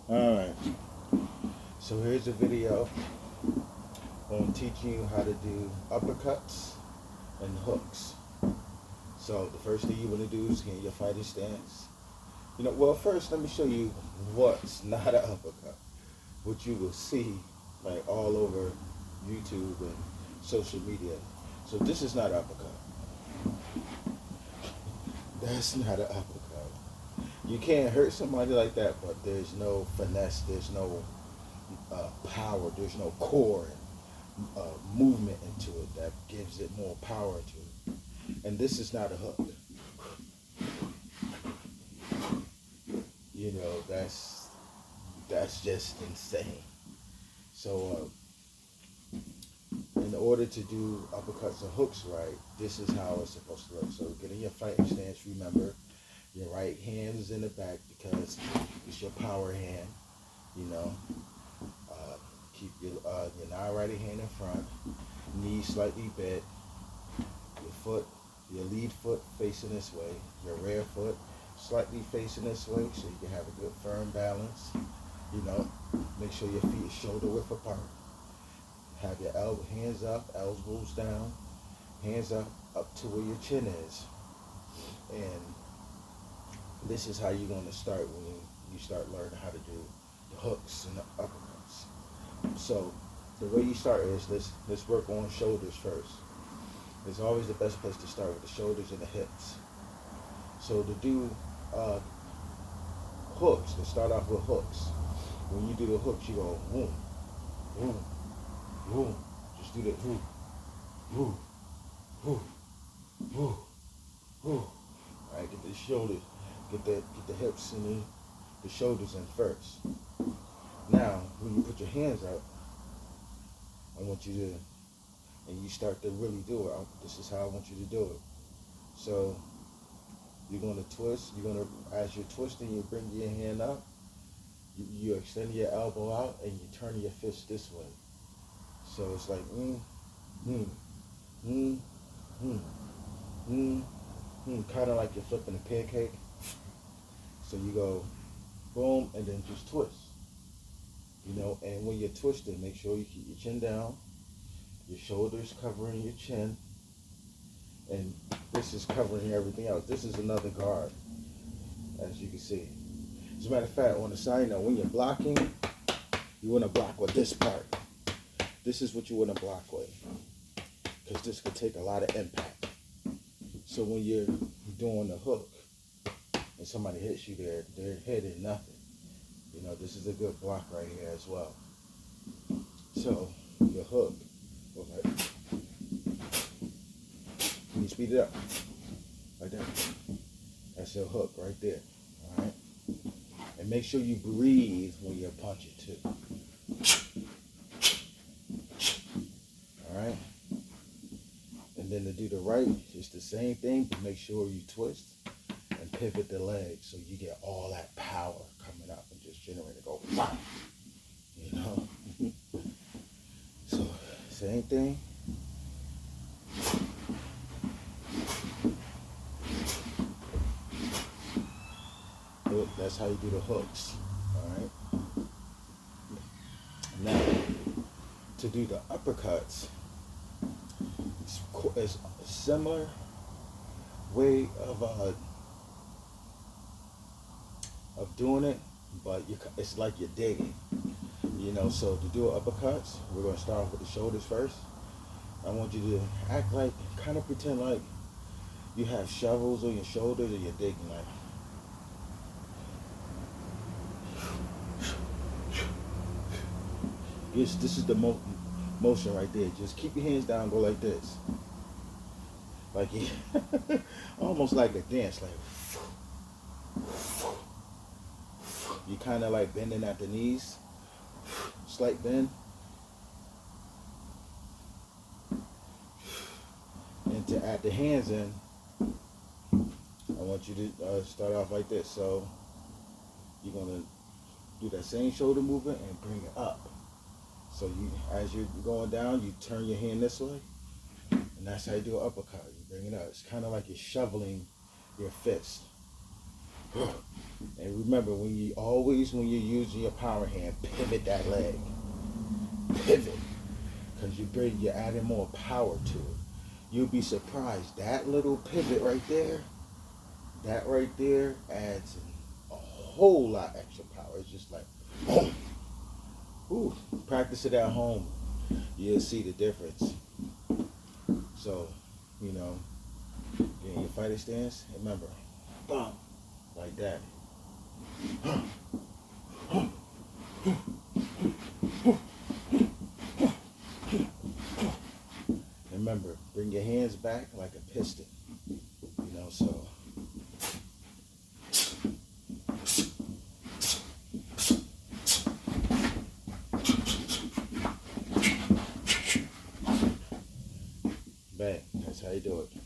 Alright, so here's a video on teaching you how to do uppercuts and hooks. So the first thing you want to do is get in your fighting stance. Well, first let me show you what's not an uppercut, what you will see like all over YouTube and social media. So this is not an uppercut. That's not an uppercut. You can't hurt somebody like that, but there's no finesse, there's no power, there's no core movement into it that gives it more power to it. And this is not a hook. That's just insane. So in order to do uppercuts and hooks right, this is how it's supposed to look. So get in your fighting stance. Remember, your right hand is in the back because it's your power hand. Keep your non-righty hand in front, knees slightly bent, your lead foot facing this way, your rear foot slightly facing this way so you can have a good firm balance. Make sure your feet are shoulder width apart. Have your hands up, elbows down, hands up to where your chin is. And this is how you're going to start when you start learning how to do the hooks and the uppercuts. So the way you start is let's work on shoulders first. It's always the best place to start with the shoulders and the hips. So to do hooks, to start off with hooks, when you do the hooks, you go boom, boom, boom. Just do that boom, boom, boom, boom, boom. All right, get the shoulders, get the hips and the shoulders in first. Now, when you put your hands up, I want you to, and you start to really do it. This is how I want you to do it. So you're going to twist. As you're twisting, you bring your hand up. You extend your elbow out, and you turn your fist this way. So it's like kind of like you're flipping a pancake. So you go boom, and then just twist. And when you're twisting, make sure you keep your chin down, your shoulders covering your chin, and this is covering everything else. This is another guard, as you can see. As a matter of fact, on the side note, when you're blocking, you want to block with this part. This is what you want to block with, because this could take a lot of impact. So when you're doing the hook, and somebody hits you there, they're hitting nothing. This is a good block right here as well. So your hook, okay. Can you speed it up? Like that. That's your hook right there. All right. And make sure you breathe when you're punching too. All right. And then to do the right, it's the same thing, but make sure you twist and pivot the leg so you get all that power coming up and just generate it. Go, wow. So same thing. That's how you do the hooks. All right. Now, to do the uppercuts, it's a similar way of doing it, but it's like you're digging. So to do uppercuts, we're going to start off with the shoulders first. I want you to act like, kind of pretend like you have shovels on your shoulders and you're digging like. This is the motion right there. Just keep your hands down, go like this. Like almost like a dance, like you kind of like bending at the knees, slight bend. And to add the hands in, I want you to start off like this. So you're gonna do that same shoulder movement and bring it up. So as you're going down, you turn your hand this way, and that's how you do an uppercut. You bring it up. It's kind of like you're shoveling your fist. And remember, when you're using your power hand, pivot that leg. Pivot. Because you're adding more power to it. You'll be surprised. That little pivot right there, adds a whole lot extra power. It's just like, boom. Ooh, practice it at home. You'll see the difference. So, you know, get in your fighting stance. Remember, boom, like that. Remember, bring your hands back like a piston. You know, so. Bang. That's how you do it.